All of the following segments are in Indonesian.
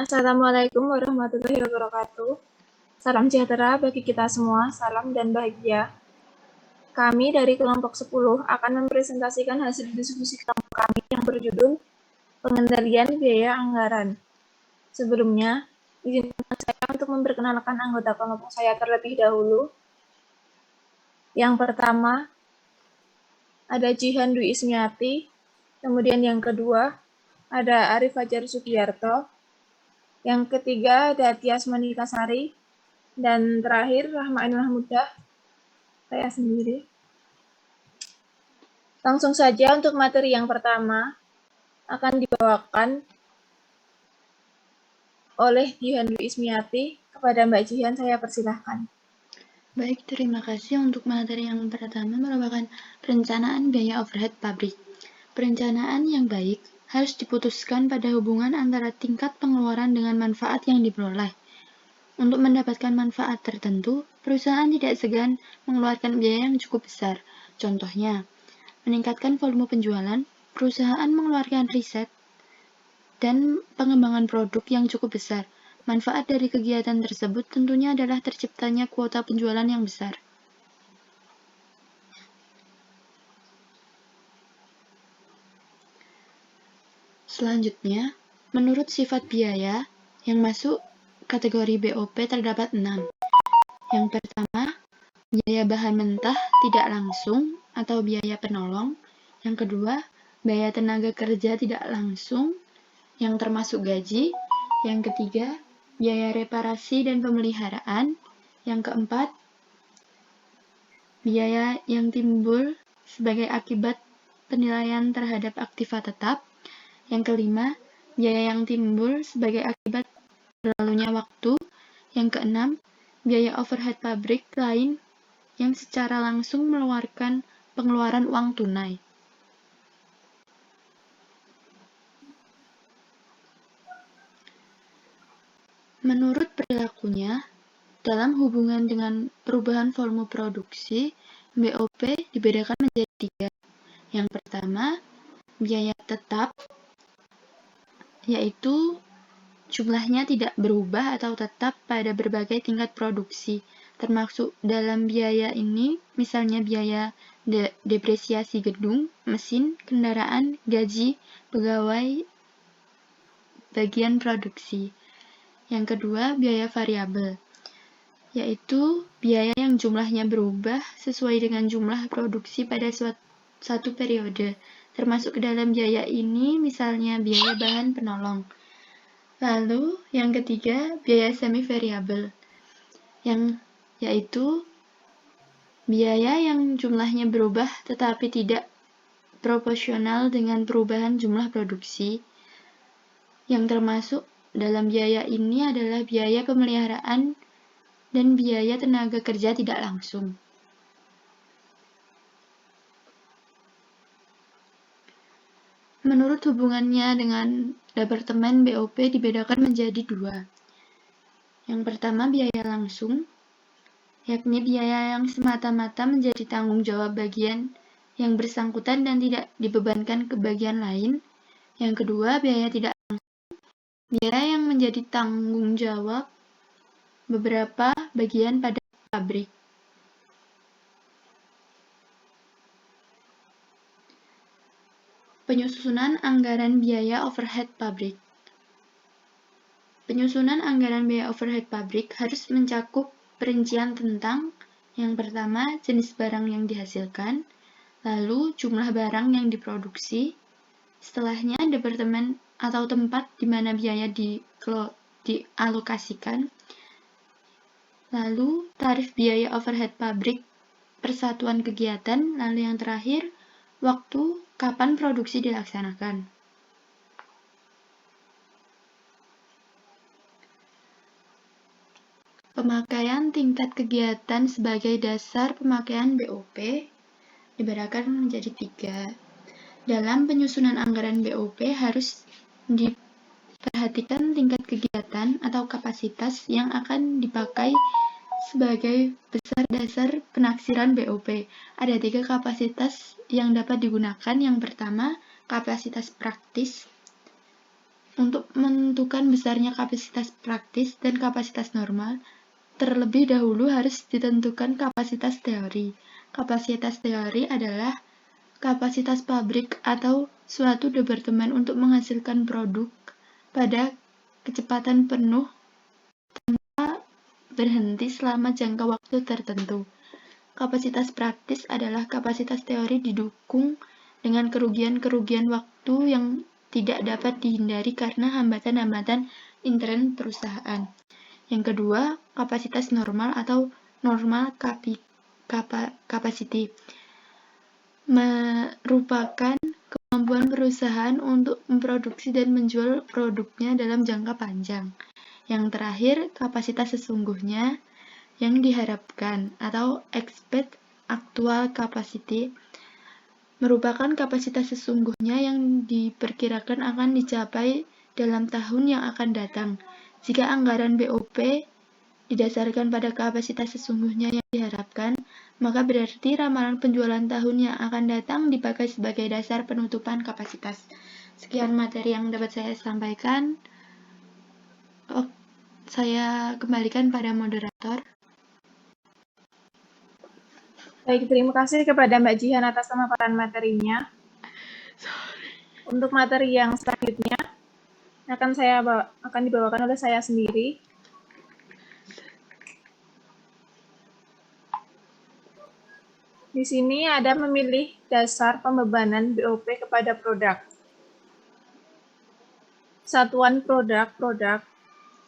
Assalamualaikum warahmatullahi wabarakatuh. Salam sejahtera bagi kita semua, salam dan bahagia. Kami dari kelompok 10 akan mempresentasikan hasil diskusi kelompok kami yang berjudul Pengendalian Biaya Anggaran. Sebelumnya, izinkan saya untuk memperkenalkan anggota kelompok saya terlebih dahulu. Yang pertama, ada Jihan Dwi Ismiati, kemudian yang kedua, ada Arif Fajar Sugiyarto, yang ketiga ada Tias Monika Sari, dan terakhir Rahma Ainul Mudah, saya sendiri. Langsung saja untuk materi yang pertama akan dibawakan oleh Jihan Dwi Ismiati. Kepada Mbak Jihan saya persilahkan. Baik, terima kasih. Untuk materi yang pertama merupakan perencanaan biaya overhead pabrik. Perencanaan yang baik harus diputuskan pada hubungan antara tingkat pengeluaran dengan manfaat yang diperoleh. Untuk mendapatkan manfaat tertentu, perusahaan tidak segan mengeluarkan biaya yang cukup besar. Contohnya, meningkatkan volume penjualan, perusahaan mengeluarkan riset dan pengembangan produk yang cukup besar. Manfaat dari kegiatan tersebut tentunya adalah terciptanya kuota penjualan yang besar. Selanjutnya, menurut sifat biaya yang masuk kategori BOP terdapat 6. Yang pertama, biaya bahan mentah tidak langsung atau biaya penolong. Yang kedua, biaya tenaga kerja tidak langsung yang termasuk gaji. Yang ketiga, biaya reparasi dan pemeliharaan. Yang keempat, biaya yang timbul sebagai akibat penilaian terhadap aktiva tetap. Yang kelima, biaya yang timbul sebagai akibat berlalunya waktu. Yang keenam, biaya overhead pabrik lain yang secara langsung mengeluarkan pengeluaran uang tunai. Menurut perilakunya, dalam hubungan dengan perubahan volume produksi, BOP dibedakan menjadi 3. Yang pertama, biaya tetap, yaitu jumlahnya tidak berubah atau tetap pada berbagai tingkat produksi. Termasuk dalam biaya ini, misalnya biaya depresiasi gedung, mesin, kendaraan, gaji, pegawai, bagian produksi. Yang kedua, biaya variabel, yaitu biaya yang jumlahnya berubah sesuai dengan jumlah produksi pada satu periode. Termasuk ke dalam biaya ini, misalnya biaya bahan penolong. Lalu, yang ketiga, biaya semi variabel, yaitu biaya yang jumlahnya berubah tetapi tidak proporsional dengan perubahan jumlah produksi. Yang termasuk dalam biaya ini adalah biaya pemeliharaan dan biaya tenaga kerja tidak langsung. Menurut hubungannya dengan Departemen BOP dibedakan menjadi 2. Yang pertama, biaya langsung, yakni biaya yang semata-mata menjadi tanggung jawab bagian yang bersangkutan dan tidak dibebankan ke bagian lain. Yang kedua, biaya tidak langsung, biaya yang menjadi tanggung jawab beberapa bagian pada pabrik. Penyusunan anggaran biaya overhead pabrik. Penyusunan anggaran biaya overhead pabrik harus mencakup perincian tentang yang pertama, jenis barang yang dihasilkan, lalu jumlah barang yang diproduksi, setelahnya departemen atau tempat di mana biaya dialokasikan, lalu tarif biaya overhead pabrik persatuan kegiatan, lalu yang terakhir, waktu kapan produksi dilaksanakan. Pemakaian tingkat kegiatan sebagai dasar pemakaian BOP dibedakan menjadi 3. Dalam penyusunan anggaran BOP harus diperhatikan tingkat kegiatan atau kapasitas yang akan dipakai sebagai dasar penaksiran BOP. Ada 3 kapasitas yang dapat digunakan. Yang pertama, kapasitas praktis. Untuk menentukan besarnya kapasitas praktis dan kapasitas normal, terlebih dahulu harus ditentukan kapasitas teori. Kapasitas teori adalah kapasitas pabrik atau suatu departemen untuk menghasilkan produk pada kecepatan penuh tanpa berhenti selama jangka waktu tertentu. Kapasitas praktis adalah kapasitas teori didukung dengan kerugian-kerugian waktu yang tidak dapat dihindari karena hambatan-hambatan intern perusahaan. Yang kedua, kapasitas normal atau normal capacity merupakan kemampuan perusahaan untuk memproduksi dan menjual produknya dalam jangka panjang. Yang terakhir, kapasitas sesungguhnya yang diharapkan atau expected actual capacity merupakan kapasitas sesungguhnya yang diperkirakan akan dicapai dalam tahun yang akan datang. Jika anggaran BOP didasarkan pada kapasitas sesungguhnya yang diharapkan, maka berarti ramalan penjualan tahun yang akan datang dipakai sebagai dasar penutupan kapasitas. Sekian materi yang dapat saya sampaikan. Saya kembalikan pada moderator. Baik, terima kasih kepada Mbak Jihan atas pemaparan materinya. Untuk materi yang selanjutnya akan dibawakan oleh saya sendiri. Di sini ada memilih dasar pembebanan BOP kepada produk. Satuan produk-produk.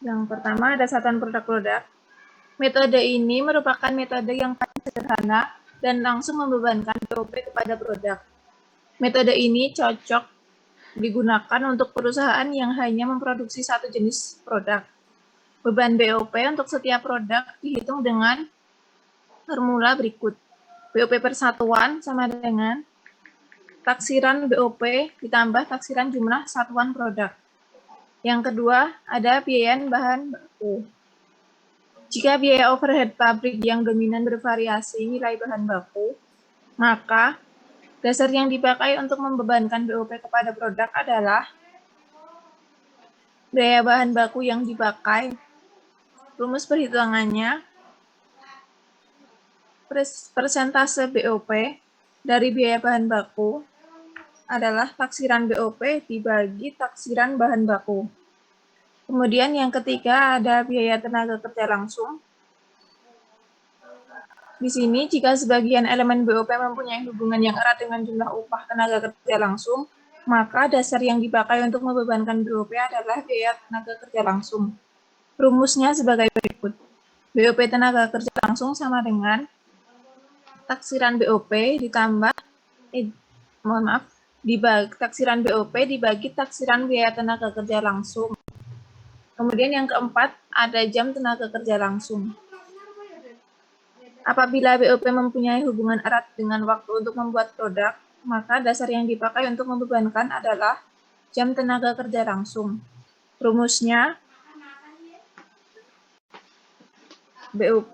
Yang pertama ada satuan produk-produk. Metode ini merupakan metode yang paling sederhana dan langsung membebankan BOP kepada produk. Metode ini cocok digunakan untuk perusahaan yang hanya memproduksi satu jenis produk. Beban BOP untuk setiap produk dihitung dengan formula berikut. BOP persatuan sama dengan taksiran BOP ditambah taksiran jumlah satuan produk. Yang kedua, ada biaya bahan baku. Jika biaya overhead pabrik yang dominan bervariasi nilai bahan baku, maka dasar yang dipakai untuk membebankan BOP kepada produk adalah biaya bahan baku yang dipakai. Rumus perhitungannya, persentase BOP dari biaya bahan baku adalah taksiran BOP dibagi taksiran bahan baku. Kemudian yang ketiga ada biaya tenaga kerja langsung. Di sini, jika sebagian elemen BOP mempunyai hubungan yang erat dengan jumlah upah tenaga kerja langsung, maka dasar yang dipakai untuk membebankan BOP adalah biaya tenaga kerja langsung. Rumusnya sebagai berikut. BOP tenaga kerja langsung sama dengan taksiran BOP ditambah taksiran BOP dibagi taksiran biaya tenaga kerja langsung. Kemudian yang keempat, ada jam tenaga kerja langsung. Apabila BOP mempunyai hubungan erat dengan waktu untuk membuat produk, maka dasar yang dipakai untuk membebankan adalah jam tenaga kerja langsung. Rumusnya, BOP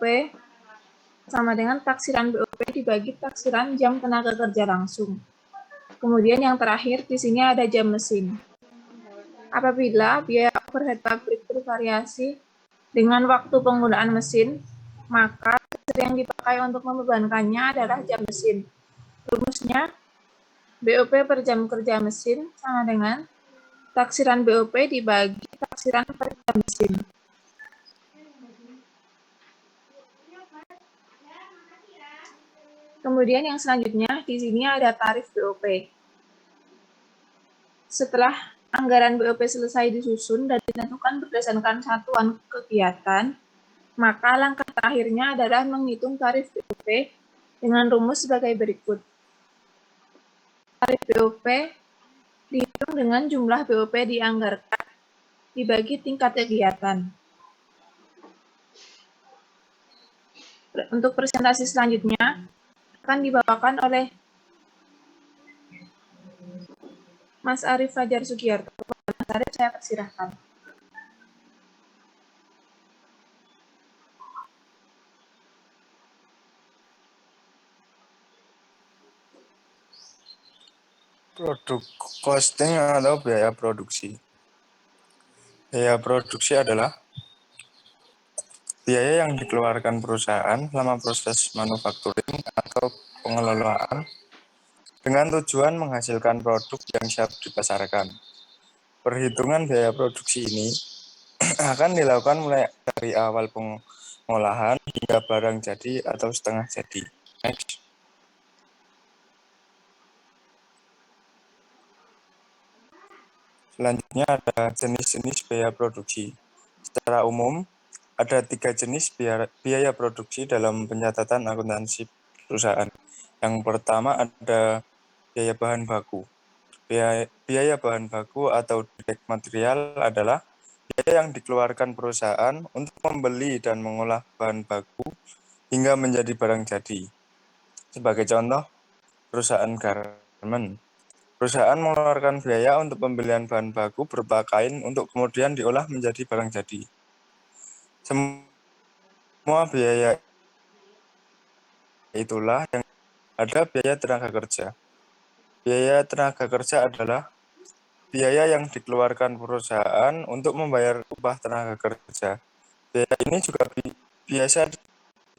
sama dengan taksiran BOP dibagi taksiran jam tenaga kerja langsung. Kemudian yang terakhir, di sini ada jam mesin. Apabila biaya overhead pabrik bervariasi dengan waktu penggunaan mesin, maka dasar yang dipakai untuk membebankannya adalah jam mesin. Rumusnya, BOP per jam kerja mesin sama dengan taksiran BOP dibagi taksiran per jam mesin. Kemudian yang selanjutnya, di sini ada tarif BOP. Setelah anggaran BOP selesai disusun dan ditentukan berdasarkan satuan kegiatan, maka langkah terakhirnya adalah menghitung tarif BOP dengan rumus sebagai berikut. Tarif BOP dihitung dengan jumlah BOP dianggarkan dibagi tingkat kegiatan. Untuk presentasi selanjutnya akan dibawakan oleh Mas Arief Fajar Sugiarto. Mas Arief, saya persilahkan. Produk costing atau biaya produksi. Biaya produksi adalah biaya yang dikeluarkan perusahaan selama proses manufacturing atau pengelolaan dengan tujuan menghasilkan produk yang siap dipasarkan. Perhitungan biaya produksi ini akan dilakukan mulai dari awal pengolahan hingga barang jadi atau setengah jadi. Next. Selanjutnya ada jenis-jenis biaya produksi. Secara umum, ada 3 jenis biaya produksi dalam pencatatan akuntansi perusahaan. Yang pertama ada biaya bahan baku. Biaya bahan baku atau direct material adalah biaya yang dikeluarkan perusahaan untuk membeli dan mengolah bahan baku hingga menjadi barang jadi. Sebagai contoh, perusahaan garmen. Perusahaan mengeluarkan biaya untuk pembelian bahan baku berupa kain untuk kemudian diolah menjadi barang jadi. Semua biaya itulah yang ada biaya tenaga kerja. Biaya tenaga kerja adalah biaya yang dikeluarkan perusahaan untuk membayar upah tenaga kerja. Biaya ini juga biasa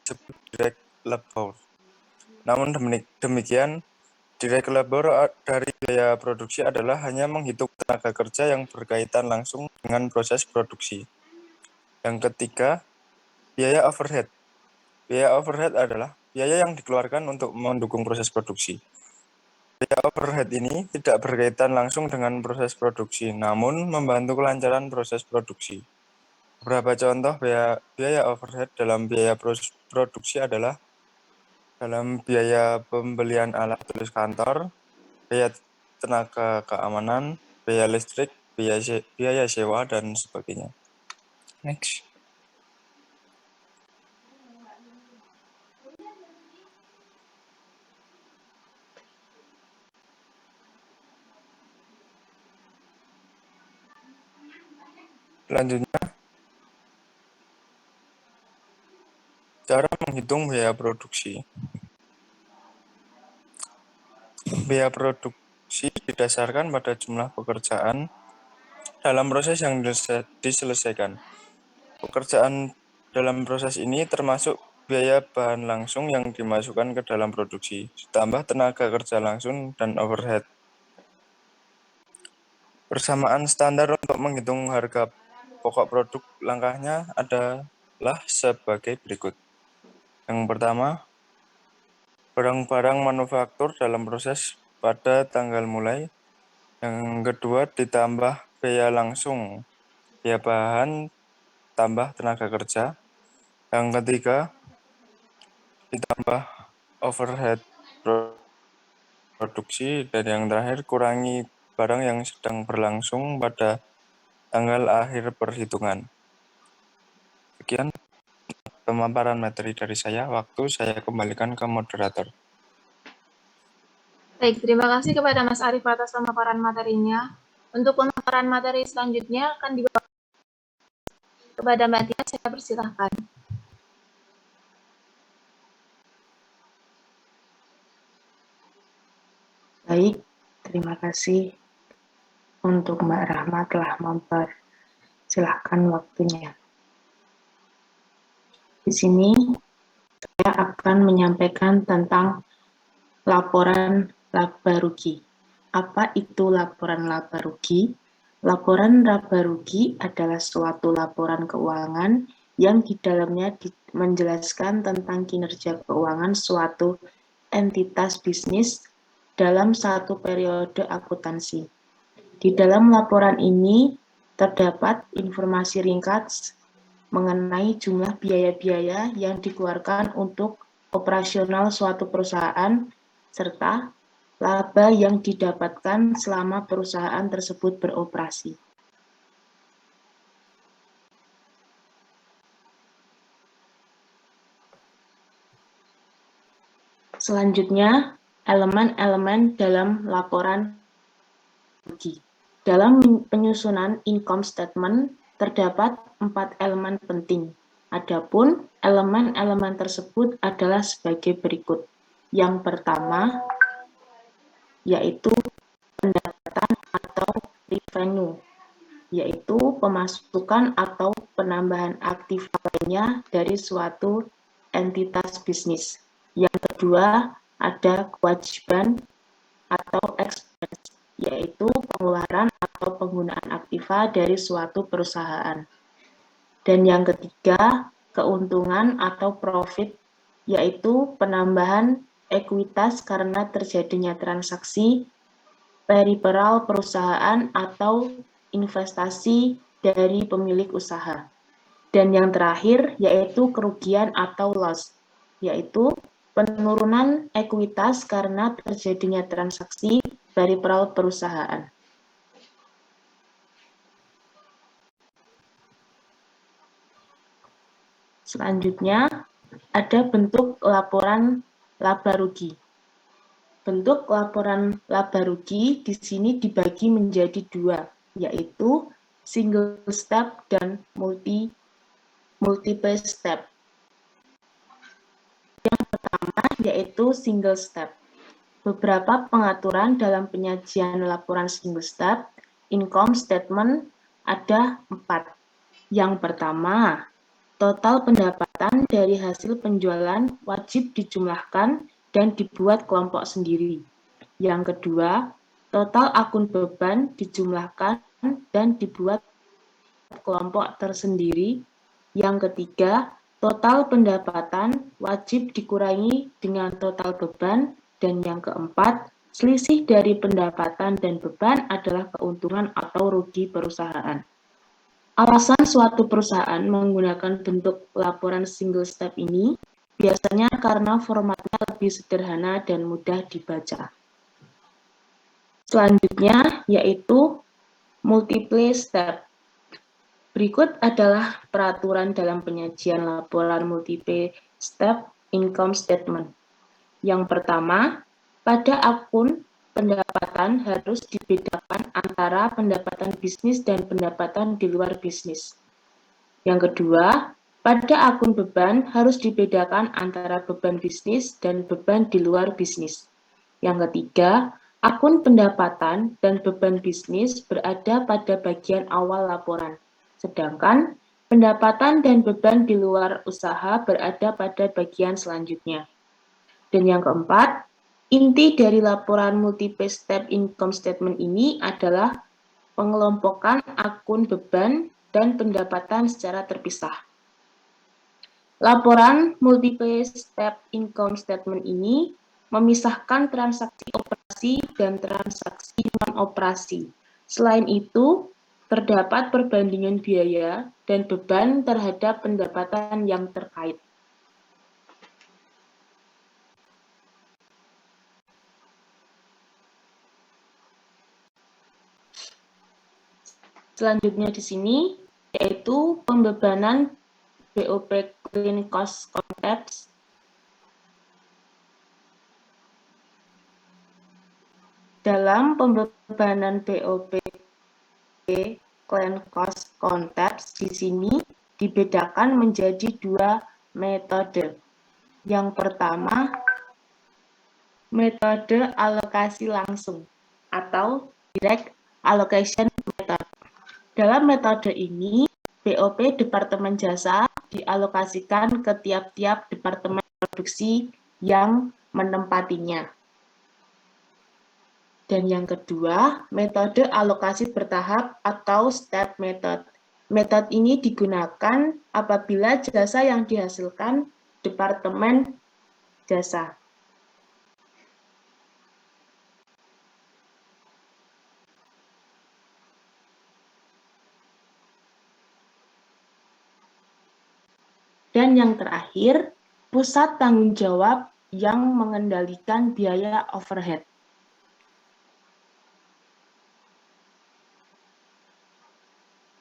disebut direct labor. Namun demikian, direct labor dari biaya produksi adalah hanya menghitung tenaga kerja yang berkaitan langsung dengan proses produksi. Yang ketiga, biaya overhead. Biaya overhead adalah biaya yang dikeluarkan untuk mendukung proses produksi. Biaya overhead ini tidak berkaitan langsung dengan proses produksi, namun membantu kelancaran proses produksi. Beberapa contoh biaya overhead dalam biaya produksi adalah dalam biaya pembelian alat tulis kantor, biaya tenaga keamanan, biaya listrik, biaya sewa, dan sebagainya. Next. Selanjutnya, cara menghitung biaya produksi. Biaya produksi didasarkan pada jumlah pekerjaan dalam proses yang diselesaikan. Pekerjaan dalam proses ini termasuk biaya bahan langsung yang dimasukkan ke dalam produksi, ditambah tenaga kerja langsung dan overhead. Persamaan standar untuk menghitung harga pokok produk langkahnya adalah sebagai berikut. Yang pertama, barang-barang manufaktur dalam proses pada tanggal mulai. Yang kedua, ditambah biaya langsung, biaya bahan tambah tenaga kerja. Yang ketiga, ditambah overhead produksi. Dan yang terakhir, kurangi barang yang sedang berlangsung pada tanggal akhir perhitungan. Sekian pemaparan materi dari saya. Waktu saya kembalikan ke moderator. Baik, terima kasih kepada Mas Arief atas pemaparan materinya. Untuk pemaparan materi selanjutnya akan dibawa kepada Mbak Tia, saya persilahkan. Baik, terima kasih untuk Mbak Rahma telah mempersilahkan waktunya. Di sini saya akan menyampaikan tentang laporan laba rugi. Apa itu laporan laba rugi? Laporan laba rugi adalah suatu laporan keuangan yang di dalamnya menjelaskan tentang kinerja keuangan suatu entitas bisnis dalam satu periode akuntansi. Di dalam laporan ini terdapat informasi ringkas mengenai jumlah biaya-biaya yang dikeluarkan untuk operasional suatu perusahaan serta laba yang didapatkan selama perusahaan tersebut beroperasi. Selanjutnya, elemen-elemen dalam laporan rugi. Dalam penyusunan income statement, terdapat 4 elemen penting. Adapun elemen-elemen tersebut adalah sebagai berikut. Yang pertama, yaitu pendapatan atau revenue. yaitu pemasukan atau penambahan aktiva lainnya dari suatu entitas bisnis. Yang kedua, ada kewajiban atau expense, yaitu pengeluaran atau penggunaan aktiva dari suatu perusahaan. Dan yang ketiga, keuntungan atau profit, yaitu penambahan ekuitas karena terjadinya transaksi periferal perusahaan atau investasi dari pemilik usaha. Dan yang terakhir yaitu kerugian atau loss, yaitu penurunan ekuitas karena terjadinya transaksi periferal perusahaan. Selanjutnya, ada bentuk laporan laba rugi. Bentuk laporan laba rugi di sini dibagi menjadi dua, yaitu single step dan multiple step. Yang pertama yaitu single step. Beberapa pengaturan dalam penyajian laporan single step income statement ada 4. Yang pertama, total pendapatan dari hasil penjualan wajib dijumlahkan dan dibuat kelompok sendiri. Yang kedua, total akun beban dijumlahkan dan dibuat kelompok tersendiri. Yang ketiga, total pendapatan wajib dikurangi dengan total beban. Dan yang keempat, selisih dari pendapatan dan beban adalah keuntungan atau rugi perusahaan. Alasan suatu perusahaan menggunakan bentuk laporan single step ini biasanya karena formatnya lebih sederhana dan mudah dibaca. Selanjutnya yaitu multiple step. Berikut adalah peraturan dalam penyajian laporan multiple step income statement. Yang pertama, pada akun pendapatan harus dibedakan antara pendapatan bisnis dan pendapatan di luar bisnis. Yang kedua, pada akun beban harus dibedakan antara beban bisnis dan beban di luar bisnis. Yang ketiga, akun pendapatan dan beban bisnis berada pada bagian awal laporan, sedangkan pendapatan dan beban di luar usaha berada pada bagian selanjutnya. Dan yang keempat, inti dari laporan multiple step income statement ini adalah pengelompokan akun beban dan pendapatan secara terpisah. Laporan multiple step income statement ini memisahkan transaksi operasi dan transaksi non-operasi. Selain itu, terdapat perbandingan biaya dan beban terhadap pendapatan yang terkait. Selanjutnya di sini yaitu pembebanan BOP Clean Cost Concepts. Dalam pembebanan BOP Clean Cost Concepts di sini dibedakan menjadi dua metode. Yang pertama, metode alokasi langsung atau direct allocation method. Dalam metode ini, BOP Departemen Jasa dialokasikan ke tiap-tiap departemen produksi yang menempatinya. Dan yang kedua, metode alokasi bertahap atau step method. Metode ini digunakan apabila jasa yang dihasilkan Departemen Jasa. Dan yang terakhir, pusat tanggung jawab yang mengendalikan biaya overhead.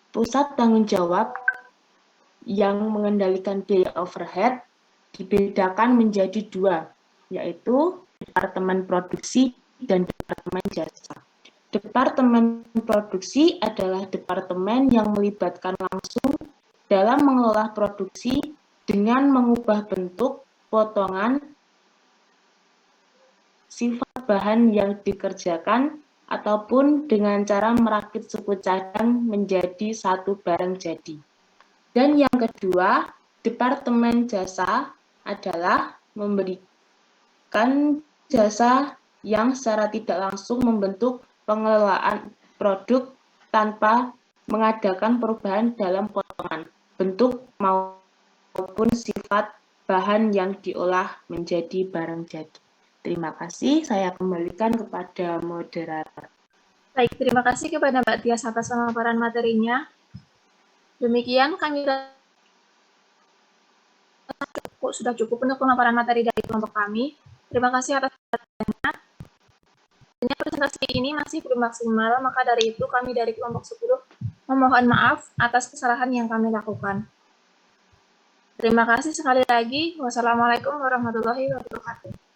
Pusat tanggung jawab yang mengendalikan biaya overhead dibedakan menjadi dua, yaitu Departemen Produksi dan Departemen Jasa. Departemen Produksi adalah departemen yang melibatkan langsung dalam mengelola produksi dengan mengubah bentuk, potongan, sifat bahan yang dikerjakan, ataupun dengan cara merakit suku cadang menjadi satu barang jadi. Dan yang kedua, Departemen Jasa adalah memberikan jasa yang secara tidak langsung membentuk pengelolaan produk tanpa mengadakan perubahan dalam potongan, bentuk maupun sifat bahan yang diolah menjadi barang jadi. Terima kasih, saya kembalikan kepada moderator. Baik, terima kasih kepada Mbak Tias atas pemaparan materinya. Demikian kami sudah cukup untuk pemaparan materi dari kelompok kami. Terima kasih atas perhatiannya. Presentasi ini masih belum maksimal, maka dari itu kami dari kelompok 10 memohon maaf atas kesalahan yang kami lakukan. Terima kasih sekali lagi. Wassalamualaikum warahmatullahi wabarakatuh.